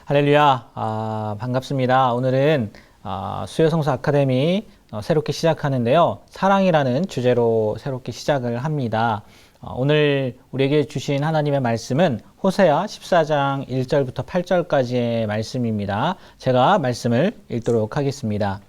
할렐루야, 반갑습니다. 오늘은 수요성서 아카데미 새롭게 시작하는데요. 사랑이라는 주제로 새롭게 시작을 합니다. 오늘 우리에게 주신 하나님의 말씀은 호세아 14장 1절부터 8절까지의 말씀입니다. 제가 말씀을 읽도록 하겠습니다.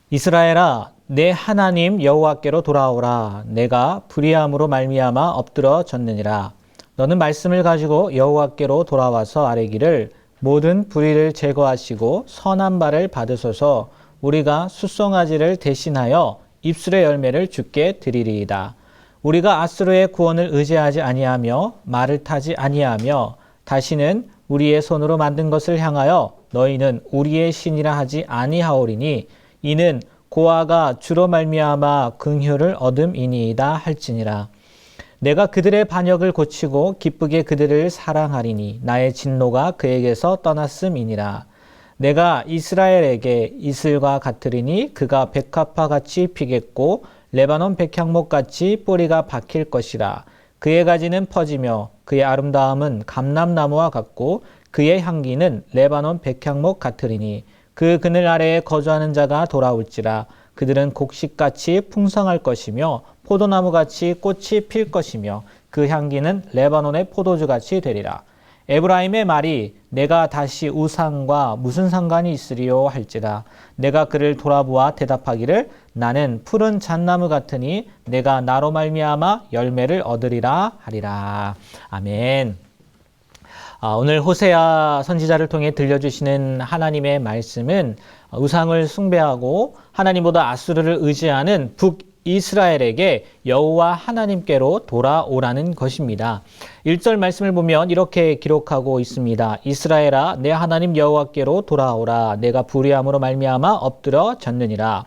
이스라엘아, 내 하나님 여호와께로 돌아오라. 내가 불의함으로 말미암아 엎드러 졌느니라. 너는 말씀을 가지고 여호와께로 돌아와서 아뢰기를 모든 불의를 제거하시고 선한 바를 받으소서. 우리가 숫송아지를 대신하여 입술의 열매를 주께 드리리이다. 우리가 아수르의 구원을 의지하지 아니하며 말을 타지 아니하며 다시는 우리의 손으로 만든 것을 향하여 너희는 우리의 신이라 하지 아니하오리니 이는 고아가 주로 말미암아 긍휼을 얻음이니이다 할지니라. 내가 그들의 반역을 고치고 기쁘게 그들을 사랑하리니 나의 진노가 그에게서 떠났음이니라. 내가 이스라엘에게 이슬과 같으리니 그가 백합화 같이 피겠고 레바논 백향목 같이 뿌리가 박힐 것이라. 그의 가지는 퍼지며 그의 아름다움은 감람나무와 같고 그의 향기는 레바논 백향목 같으리니 그 그늘 아래에 거주하는 자가 돌아올지라. 그들은 곡식같이 풍성할 것이며 포도나무같이 꽃이 필 것이며 그 향기는 레바논의 포도주같이 되리라. 에브라임의 말이 내가 다시 우상과 무슨 상관이 있으리요 할지라. 내가 그를 돌아보아 대답하기를 나는 푸른 잣나무 같으니 내가 나로 말미암아 열매를 얻으리라 하리라. 아멘. 오늘 호세아 선지자를 통해 들려주시는 하나님의 말씀은 우상을 숭배하고 하나님보다 아수르를 의지하는 북이스라엘에게 여호와 하나님께로 돌아오라는 것입니다. 1절 말씀을 보면 이렇게 기록하고 있습니다. 이스라엘아, 내 하나님 여호와께로 돌아오라. 내가 불의함으로 말미암아 엎드려 졌느니라.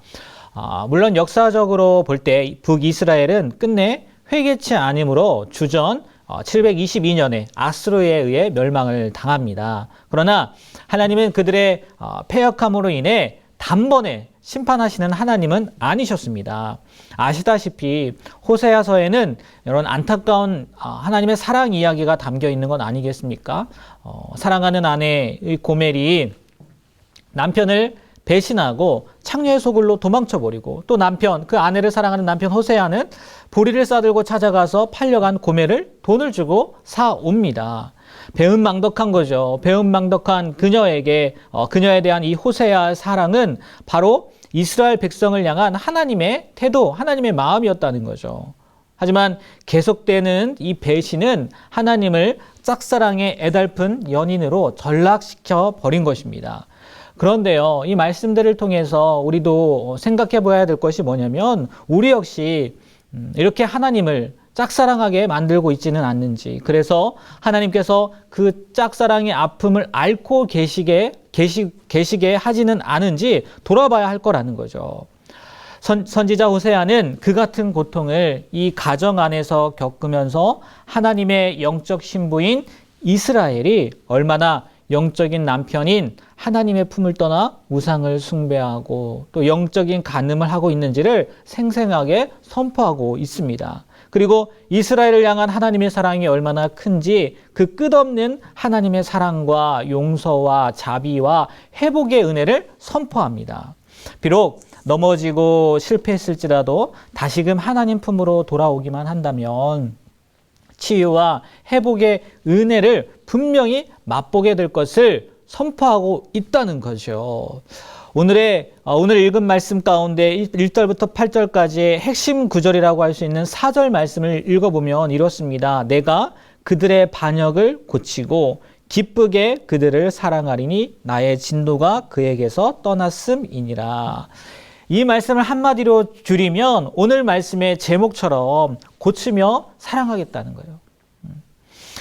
물론 역사적으로 볼 때 북이스라엘은 끝내 회개치 않으므로 주전 722년에 아수르에 의해 멸망을 당합니다. 그러나 하나님은 그들의 패역함으로 인해 단번에 심판하시는 하나님은 아니셨습니다. 아시다시피 호세아서에는 이런 안타까운 하나님의 사랑 이야기가 담겨 있는 건 아니겠습니까? 사랑하는 아내의 고멜이 남편을 배신하고 창녀의 소굴로 도망쳐버리고 또 그 아내를 사랑하는 남편 호세아는 보리를 싸들고 찾아가서 팔려간 고멜을 돈을 주고 사옵니다. 배은망덕한 거죠. 배은망덕한 그녀에 대한 이 호세아의 사랑은 바로 이스라엘 백성을 향한 하나님의 태도, 하나님의 마음이었다는 거죠. 하지만 계속되는 이 배신은 하나님을 짝사랑의 애달픈 연인으로 전락시켜 버린 것입니다. 그런데요, 이 말씀들을 통해서 우리도 생각해 봐야 될 것이 뭐냐면 우리 역시 이렇게 하나님을 짝사랑하게 만들고 있지는 않는지, 그래서 하나님께서 그 짝사랑의 아픔을 앓고 계시게 하지는 않은지 돌아봐야 할 거라는 거죠. 선지자 호세아는 그 같은 고통을 이 가정 안에서 겪으면서 하나님의 영적 신부인 이스라엘이 얼마나 영적인 남편인 하나님의 품을 떠나 우상을 숭배하고 또 영적인 간음을 하고 있는지를 생생하게 선포하고 있습니다. 그리고 이스라엘을 향한 하나님의 사랑이 얼마나 큰지 그 끝없는 하나님의 사랑과 용서와 자비와 회복의 은혜를 선포합니다. 비록 넘어지고 실패했을지라도 다시금 하나님 품으로 돌아오기만 한다면 치유와 회복의 은혜를 분명히 맛보게 될 것을 선포하고 있다는 거죠. 오늘 읽은 말씀 가운데 1절부터 8절까지의 핵심 구절이라고 할 수 있는 4절 말씀을 읽어보면 이렇습니다. 내가 그들의 반역을 고치고 기쁘게 그들을 사랑하리니 나의 진노가 그에게서 떠났음이니라. 이 말씀을 한마디로 줄이면 오늘 말씀의 제목처럼 고치며 사랑하겠다는 거예요.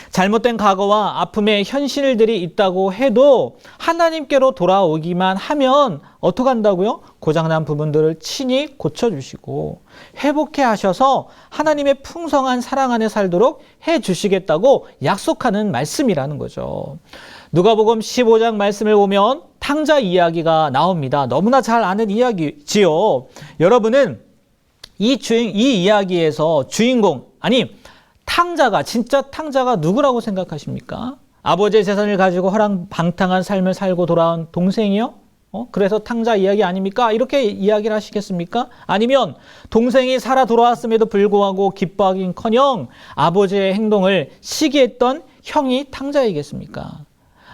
잘못된 과거와 아픔의 현실들이 있다고 해도 하나님께로 돌아오기만 하면 어떻게 한다고요? 고장난 부분들을 친히 고쳐주시고 회복해 하셔서 하나님의 풍성한 사랑 안에 살도록 해주시겠다고 약속하는 말씀이라는 거죠. 누가복음 15장 말씀을 보면 탕자 이야기가 나옵니다. 너무나 잘 아는 이야기지요. 여러분은 이 이야기에서 주인공, 진짜 탕자가 누구라고 생각하십니까? 아버지의 재산을 가지고 허랑방탕한 삶을 살고 돌아온 동생이요? 그래서 탕자 이야기 아닙니까? 이렇게 이야기를 하시겠습니까? 아니면 동생이 살아 돌아왔음에도 불구하고 기뻐하긴커녕 아버지의 행동을 시기했던 형이 탕자이겠습니까?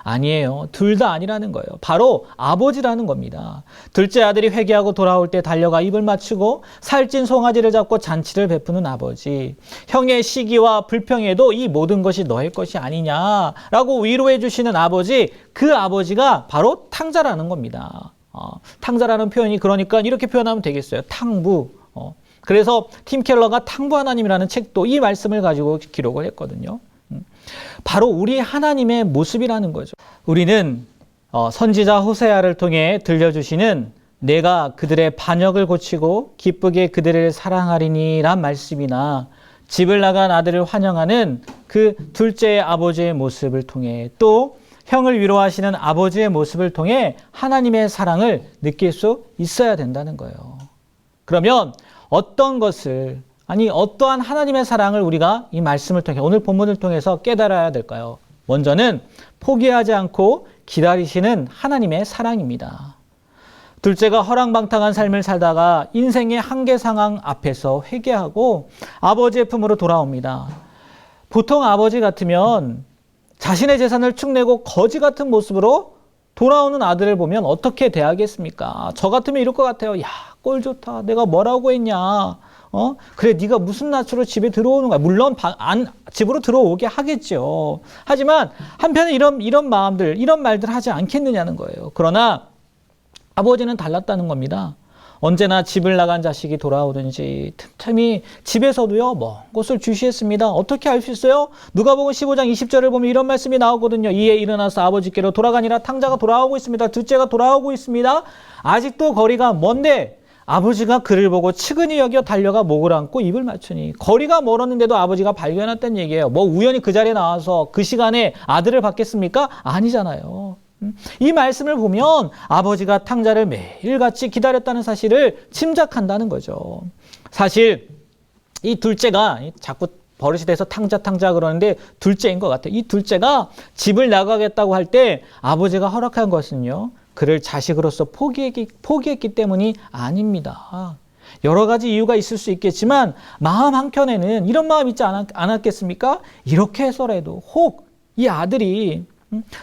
아니에요. 둘 다 아니라는 거예요. 바로 아버지라는 겁니다. 둘째 아들이 회개하고 돌아올 때 달려가 입을 맞추고 살찐 송아지를 잡고 잔치를 베푸는 아버지. 형의 시기와 불평에도 이 모든 것이 너의 것이 아니냐라고 위로해 주시는 아버지. 그 아버지가 바로 탕자라는 겁니다. 탕자라는 표현이 그러니까 이렇게 표현하면 되겠어요. 탕부. 그래서 팀 켈러가 탕부 하나님이라는 책도 이 말씀을 가지고 기록을 했거든요. 바로 우리 하나님의 모습이라는 거죠. 우리는 선지자 호세아를 통해 들려주시는 내가 그들의 반역을 고치고 기쁘게 그들을 사랑하리니 란 말씀이나 집을 나간 아들을 환영하는 그 둘째의 아버지의 모습을 통해 또 형을 위로하시는 아버지의 모습을 통해 하나님의 사랑을 느낄 수 있어야 된다는 거예요. 그러면 어떠한 하나님의 사랑을 우리가 이 말씀을 통해 오늘 본문을 통해서 깨달아야 될까요? 먼저는 포기하지 않고 기다리시는 하나님의 사랑입니다. 둘째가 허랑방탕한 삶을 살다가 인생의 한계 상황 앞에서 회개하고 아버지의 품으로 돌아옵니다. 보통 아버지 같으면 자신의 재산을 축내고 거지 같은 모습으로 돌아오는 아들을 보면 어떻게 대하겠습니까? 저 같으면 이럴 것 같아요. 야, 꼴 좋다. 내가 뭐라고 했냐? 그래, 네가 무슨 낯으로 집에 들어오는 거야. 물론 집으로 들어오게 하겠죠. 하지만 한편에 이런 마음들, 이런 말들 하지 않겠느냐는 거예요. 그러나 아버지는 달랐다는 겁니다. 언제나 집을 나간 자식이 돌아오든지 틈틈이 집에서도요, 먼 곳을 주시했습니다. 어떻게 알 수 있어요? 누가복음 15장 20절을 보면 이런 말씀이 나오거든요. 이에 일어나서 아버지께로 돌아가니라. 탕자가 돌아오고 있습니다. 둘째가 돌아오고 있습니다. 아직도 거리가 먼데 아버지가 그를 보고 측은히 여겨 달려가 목을 안고 입을 맞추니. 거리가 멀었는데도 아버지가 발견했다는 얘기예요. 뭐 우연히 그 자리에 나와서 그 시간에 아들을 받겠습니까? 아니잖아요. 이 말씀을 보면 아버지가 탕자를 매일같이 기다렸다는 사실을 짐작한다는 거죠. 사실 이 둘째가 자꾸 버릇이 돼서 탕자 그러는데 둘째인 것 같아요. 이 둘째가 집을 나가겠다고 할 때 아버지가 허락한 것은요, 그를 자식으로서 포기했기 때문이 아닙니다. 여러 가지 이유가 있을 수 있겠지만 마음 한켠에는 이런 마음 있지 않았겠습니까? 이렇게 해서라도 혹 이 아들이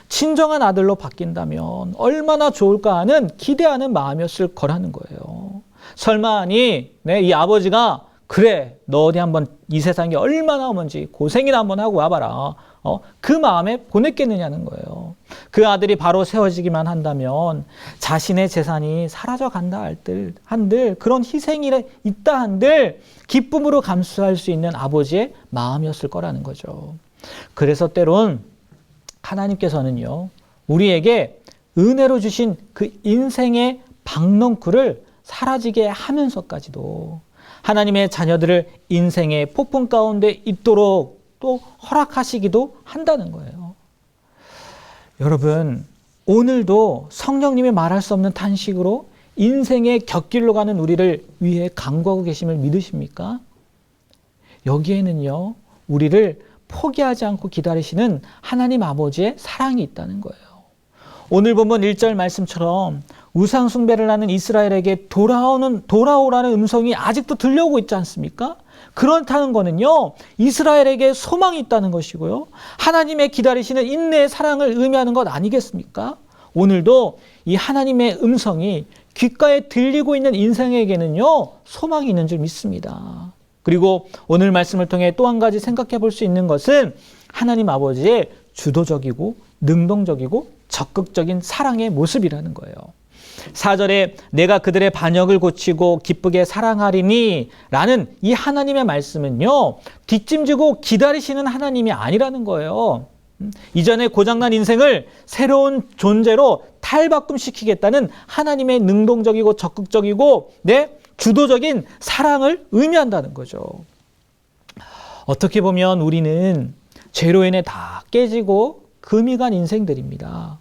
친정한 아들로 바뀐다면 얼마나 좋을까 하는 기대하는 마음이었을 거라는 거예요. 설마니 이 아버지가 그래, 너 어디 한번 이 세상에 얼마나 먼지 고생이나 한번 하고 와봐라. 그 마음에 보냈겠느냐는 거예요. 그 아들이 바로 세워지기만 한다면 자신의 재산이 사라져 간다 한들 그런 희생이 있다 한들 기쁨으로 감수할 수 있는 아버지의 마음이었을 거라는 거죠. 그래서 때론 하나님께서는요, 우리에게 은혜로 주신 그 인생의 박넝쿨을 사라지게 하면서까지도 하나님의 자녀들을 인생의 폭풍 가운데 있도록 또 허락하시기도 한다는 거예요. 여러분, 오늘도 성령님이 말할 수 없는 탄식으로 인생의 곁길로 가는 우리를 위해 간구하고 계심을 믿으십니까? 여기에는요, 우리를 포기하지 않고 기다리시는 하나님 아버지의 사랑이 있다는 거예요. 오늘 본문 1절 말씀처럼 우상 숭배를 하는 이스라엘에게 돌아오라는 음성이 아직도 들려오고 있지 않습니까? 그렇다는 거는요, 이스라엘에게 소망이 있다는 것이고요, 하나님의 기다리시는 인내의 사랑을 의미하는 것 아니겠습니까? 오늘도 이 하나님의 음성이 귓가에 들리고 있는 인생에게는요, 소망이 있는 줄 믿습니다. 그리고 오늘 말씀을 통해 또 한 가지 생각해 볼 수 있는 것은 하나님 아버지의 주도적이고 능동적이고 적극적인 사랑의 모습이라는 거예요. 4절에 내가 그들의 반역을 고치고 기쁘게 사랑하리니 라는 이 하나님의 말씀은요, 뒷짐지고 기다리시는 하나님이 아니라는 거예요. 이전에 고장난 인생을 새로운 존재로 탈바꿈시키겠다는 하나님의 능동적이고 적극적이고 주도적인 사랑을 의미한다는 거죠. 어떻게 보면 우리는 죄로 인해 다 깨지고 금이 간 인생들입니다.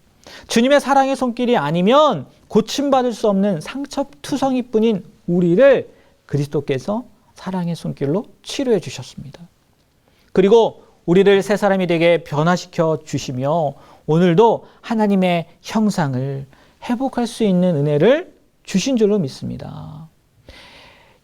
주님의 사랑의 손길이 아니면 고침받을 수 없는 상처투성이뿐인 우리를 그리스도께서 사랑의 손길로 치료해 주셨습니다. 그리고 우리를 새 사람이 되게 변화시켜 주시며 오늘도 하나님의 형상을 회복할 수 있는 은혜를 주신 줄로 믿습니다.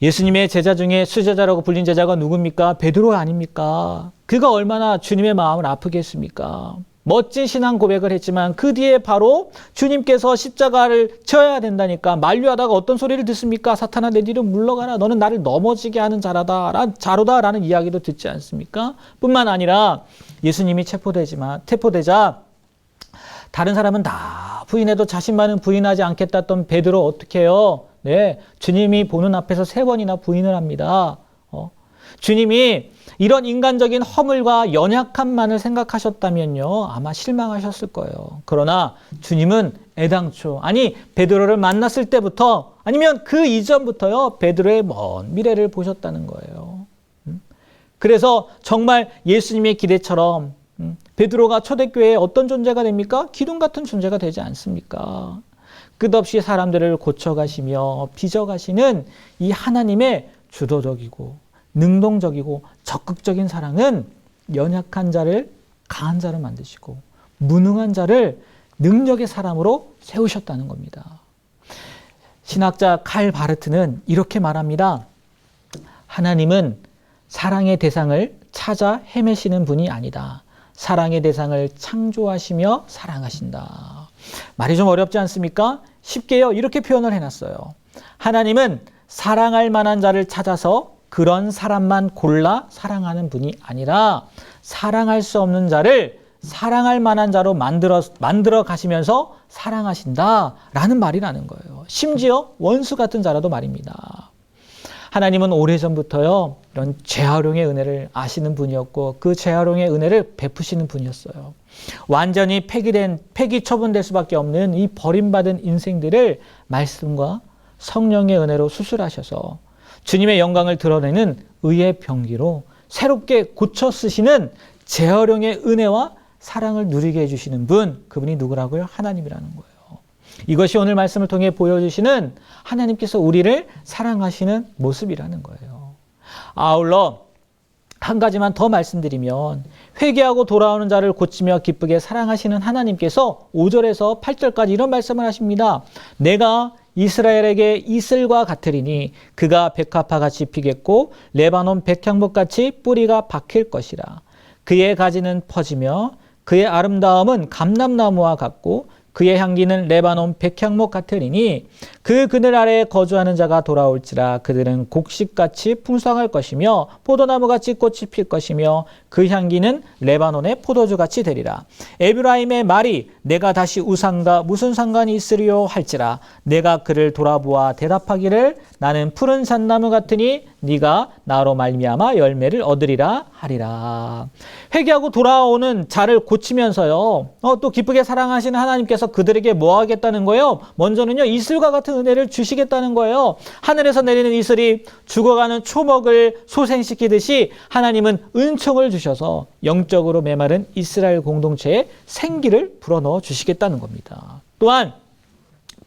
예수님의 제자 중에 수제자라고 불린 제자가 누굽니까? 베드로 아닙니까? 그가 얼마나 주님의 마음을 아프게 했습니까? 멋진 신앙 고백을 했지만 그 뒤에 바로 주님께서 십자가를 져야 된다니까 만류하다가 어떤 소리를 듣습니까? 사탄아 내 뒤로 물러가라. 너는 나를 넘어지게 하는 자로다라는 이야기도 듣지 않습니까? 뿐만 아니라 예수님이 체포되자 다른 사람은 다 부인해도 자신만은 부인하지 않겠다 했던 베드로 어떻게 해요? 네, 주님이 보는 앞에서 3번이나 부인을 합니다. 주님이 이런 인간적인 허물과 연약함만을 생각하셨다면요, 아마 실망하셨을 거예요. 그러나 주님은 애당초, 아니 베드로를 만났을 때부터 아니면 그 이전부터요, 베드로의 먼 미래를 보셨다는 거예요. 그래서 정말 예수님의 기대처럼 베드로가 초대교회에 어떤 존재가 됩니까? 기둥 같은 존재가 되지 않습니까? 끝없이 사람들을 고쳐가시며 빚어가시는 이 하나님의 주도적이고 능동적이고 적극적인 사랑은 연약한 자를 강한 자로 만드시고 무능한 자를 능력의 사람으로 세우셨다는 겁니다. 신학자 칼 바르트는 이렇게 말합니다. 하나님은 사랑의 대상을 찾아 헤매시는 분이 아니다. 사랑의 대상을 창조하시며 사랑하신다. 말이 좀 어렵지 않습니까? 쉽게요, 이렇게 표현을 해놨어요. 하나님은 사랑할 만한 자를 찾아서 그런 사람만 골라 사랑하는 분이 아니라 사랑할 수 없는 자를 사랑할 만한 자로 만들어 가시면서 사랑하신다라는 말이라는 거예요. 심지어 원수 같은 자라도 말입니다. 하나님은 오래전부터요, 이런 재활용의 은혜를 아시는 분이었고 그 재활용의 은혜를 베푸시는 분이었어요. 완전히 폐기 처분될 수밖에 없는 이 버림받은 인생들을 말씀과 성령의 은혜로 수술하셔서 주님의 영광을 드러내는 의의 병기로 새롭게 고쳐 쓰시는 재활용의 은혜와 사랑을 누리게 해주시는 분, 그분이 누구라고요? 하나님이라는 거예요. 이것이 오늘 말씀을 통해 보여주시는 하나님께서 우리를 사랑하시는 모습이라는 거예요. 아울러 한 가지만 더 말씀드리면 회개하고 돌아오는 자를 고치며 기쁘게 사랑하시는 하나님께서 5절에서 8절까지 이런 말씀을 하십니다. 내가 이스라엘에게 이슬과 같으리니 그가 백합화같이 피겠고 레바논 백향목같이 뿌리가 박힐 것이라. 그의 가지는 퍼지며 그의 아름다움은 감람나무와 같고 그의 향기는 레바논 백향목 같으리니 그 그늘 아래에 거주하는 자가 돌아올지라. 그들은 곡식같이 풍성할 것이며 포도나무같이 꽃이 필 것이며 그 향기는 레바논의 포도주같이 되리라. 에브라임의 말이 내가 다시 우상과 무슨 상관이 있으리요 할지라. 내가 그를 돌아보아 대답하기를 나는 푸른 잣나무 같으니 네가 나로 말미암아 열매를 얻으리라 하리라. 회개하고 돌아오는 자를 고치면서요, 또 기쁘게 사랑하시는 하나님께서 그들에게 뭐 하겠다는 거예요? 먼저는요, 이슬과 같은 은혜를 주시겠다는 거예요. 하늘에서 내리는 이슬이 죽어가는 초목을 소생시키듯이 하나님은 은총을 주셔서 영적으로 메마른 이스라엘 공동체에 생기를 불어넣어 주시겠다는 겁니다. 또한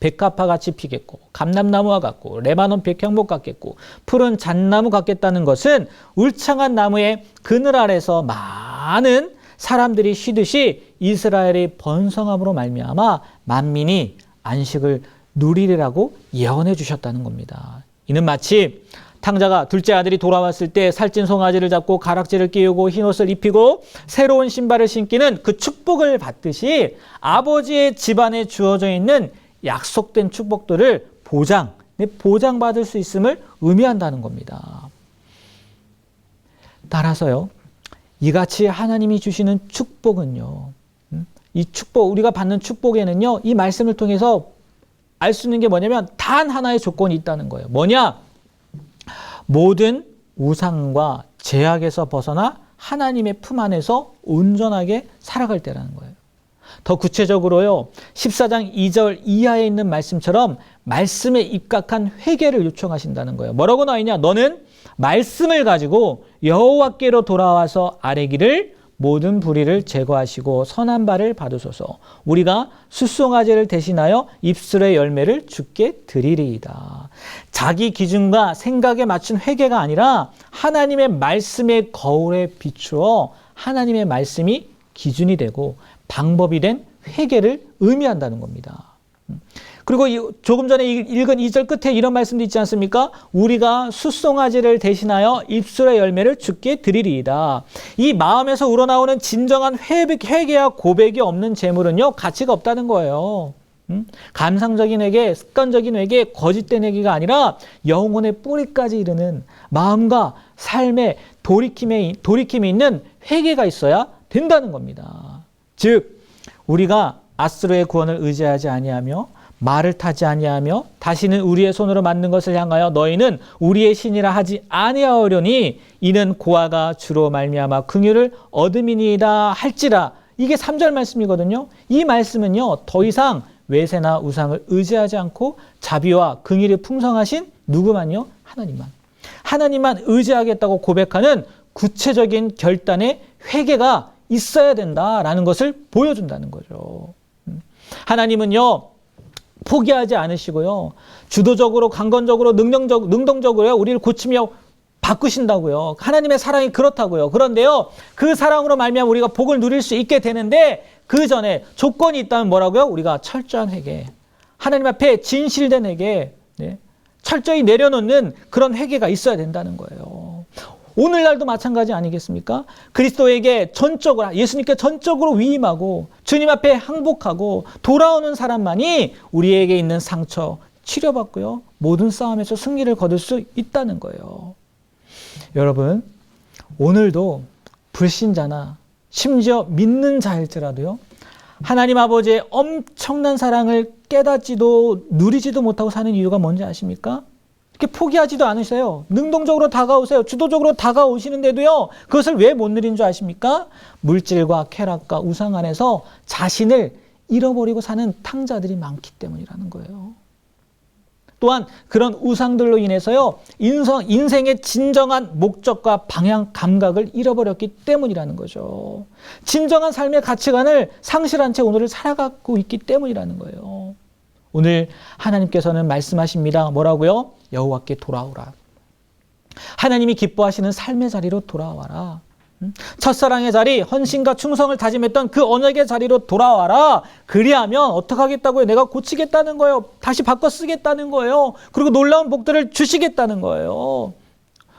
백합화같이 피겠고 감람나무와 같고 레바논 백향목 같겠고 푸른 잣나무 같겠다는 것은 울창한 나무의 그늘 아래서 많은 사람들이 쉬듯이 이스라엘의 번성함으로 말미암아 만민이 안식을 누리리라고 예언해 주셨다는 겁니다. 이는 마치 탕자가 둘째 아들이 돌아왔을 때 살찐 송아지를 잡고 가락지를 끼우고 흰옷을 입히고 새로운 신발을 신기는 그 축복을 받듯이 아버지의 집안에 주어져 있는 약속된 축복들을 보장받을 수 있음을 의미한다는 겁니다. 따라서요, 이같이 하나님이 주시는 축복은요, 이 축복, 우리가 받는 축복에는요, 이 말씀을 통해서 알 수 있는 게 뭐냐면 단 하나의 조건이 있다는 거예요. 뭐냐? 모든 우상과 제약에서 벗어나 하나님의 품 안에서 온전하게 살아갈 때라는 거예요. 더 구체적으로요, 14장 2절 이하에 있는 말씀처럼 말씀에 입각한 회개를 요청하신다는 거예요. 뭐라고 나와 있냐? 너는 말씀을 가지고 여호와께로 돌아와서 아뢰기를 모든 불의를 제거하시고 선한 바를 받으소서. 우리가 숫송아지를 대신하여 입술의 열매를 주께 드리리이다. 자기 기준과 생각에 맞춘 회개가 아니라 하나님의 말씀의 거울에 비추어 하나님의 말씀이 기준이 되고 방법이 된 회개를 의미한다는 겁니다. 그리고 조금 전에 읽은 2절 끝에 이런 말씀도 있지 않습니까? 우리가 숫송아지를 대신하여 입술의 열매를 주께 드리리이다. 이 마음에서 우러나오는 진정한 회개와 고백이 없는 재물은요, 가치가 없다는 거예요. 감상적인 회개, 습관적인 회개, 거짓된 회개가 아니라 영혼의 뿌리까지 이르는 마음과 삶의 돌이킴이 있는 회개가 있어야 된다는 겁니다. 즉, 우리가 아스로의 구원을 의지하지 아니하며 말을 타지 아니하며 다시는 우리의 손으로 만든 것을 향하여 너희는 우리의 신이라 하지 아니하오려니 이는 고아가 주로 말미암아 긍휼을 얻음이니이다 할지라. 이게 3절 말씀이거든요. 이 말씀은요, 더 이상 외세나 우상을 의지하지 않고 자비와 긍휼이 풍성하신 누구만요? 하나님만 의지하겠다고 고백하는 구체적인 결단의 회개가 있어야 된다라는 것을 보여준다는 거죠. 하나님은요, 포기하지 않으시고요, 주도적으로, 강건적으로, 능동적으로 우리를 고치며 바꾸신다고요. 하나님의 사랑이 그렇다고요. 그런데요, 그 사랑으로 말미암아 우리가 복을 누릴 수 있게 되는데 그 전에 조건이 있다면 뭐라고요? 우리가 철저한 회개, 하나님 앞에 진실된 회개, 철저히 내려놓는 그런 회개가 있어야 된다는 거예요. 오늘날도 마찬가지 아니겠습니까? 그리스도에게 전적으로, 예수님께 전적으로 위임하고 주님 앞에 항복하고 돌아오는 사람만이 우리에게 있는 상처 치료받고요, 모든 싸움에서 승리를 거둘 수 있다는 거예요. 여러분, 오늘도 불신자나 심지어 믿는 자일지라도요, 하나님 아버지의 엄청난 사랑을 깨닫지도 누리지도 못하고 사는 이유가 뭔지 아십니까? 이렇게 포기하지도 않으세요. 능동적으로 다가오세요. 주도적으로 다가오시는데도요, 그것을 왜 못 누린 줄 아십니까? 물질과 쾌락과 우상 안에서 자신을 잃어버리고 사는 탕자들이 많기 때문이라는 거예요. 또한 그런 우상들로 인해서요, 인생의 진정한 목적과 방향 감각을 잃어버렸기 때문이라는 거죠. 진정한 삶의 가치관을 상실한 채 오늘을 살아가고 있기 때문이라는 거예요. 오늘 하나님께서는 말씀하십니다. 뭐라고요? 여호와께 돌아오라. 하나님이 기뻐하시는 삶의 자리로 돌아와라. 첫사랑의 자리, 헌신과 충성을 다짐했던 그 언약의 자리로 돌아와라. 그리하면 어떻게 하겠다고요? 내가 고치겠다는 거예요. 다시 바꿔 쓰겠다는 거예요. 그리고 놀라운 복들을 주시겠다는 거예요.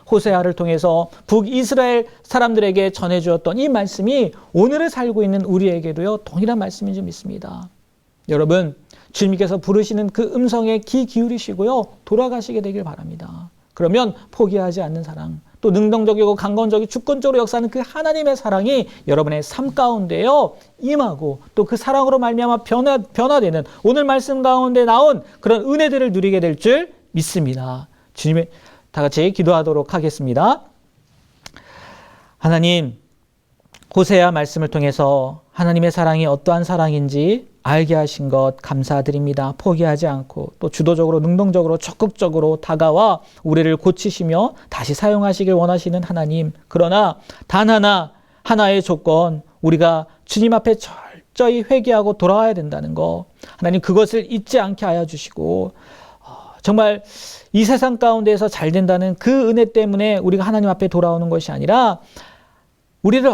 호세아를 통해서 북이스라엘 사람들에게 전해주었던 이 말씀이 오늘을 살고 있는 우리에게도요, 동일한 말씀인 줄 믿습니다. 여러분, 주님께서 부르시는 그 음성에 귀 기울이시고요, 돌아가시게 되길 바랍니다. 그러면 포기하지 않는 사랑, 또 능동적이고 강건적이고 주권적으로 역사하는 그 하나님의 사랑이 여러분의 삶 가운데요, 임하고 또 그 사랑으로 말미암아 변화되는 오늘 말씀 가운데 나온 그런 은혜들을 누리게 될 줄 믿습니다. 주님의 다 같이 기도하도록 하겠습니다. 하나님, 호세아 말씀을 통해서 하나님의 사랑이 어떠한 사랑인지 알게 하신 것 감사드립니다. 포기하지 않고 또 주도적으로, 능동적으로, 적극적으로 다가와 우리를 고치시며 다시 사용하시길 원하시는 하나님. 그러나 단 하나의 조건, 우리가 주님 앞에 철저히 회개하고 돌아와야 된다는 거, 하나님 그것을 잊지 않게 하여 주시고, 정말 이 세상 가운데에서 잘 된다는 그 은혜 때문에 우리가 하나님 앞에 돌아오는 것이 아니라 우리를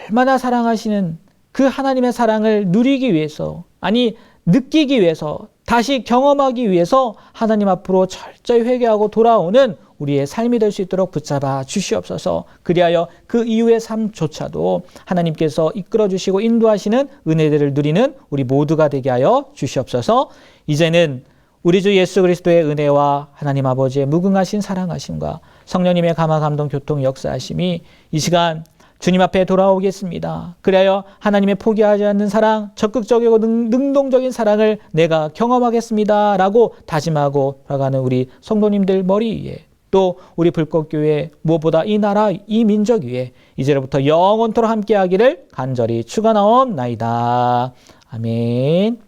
얼마나 사랑하시는 그 하나님의 사랑을 누리기 위해서, 느끼기 위해서, 다시 경험하기 위해서 하나님 앞으로 철저히 회개하고 돌아오는 우리의 삶이 될 수 있도록 붙잡아 주시옵소서. 그리하여 그 이후의 삶조차도 하나님께서 이끌어 주시고 인도하시는 은혜들을 누리는 우리 모두가 되게 하여 주시옵소서. 이제는 우리 주 예수 그리스도의 은혜와 하나님 아버지의 무궁하신 사랑하심과 성령님의 감화 감동 교통 역사하심이 이 시간 주님 앞에 돌아오겠습니다. 그래야 하나님의 포기하지 않는 사랑, 적극적이고 능동적인 사랑을 내가 경험하겠습니다 라고 다짐하고 돌아가는 우리 성도님들 머리 위에, 또 우리 불꽃교회, 무엇보다 이 나라, 이 민족 위에 이제로부터 영원토록 함께하기를 간절히 축원하옵나이다. 아멘.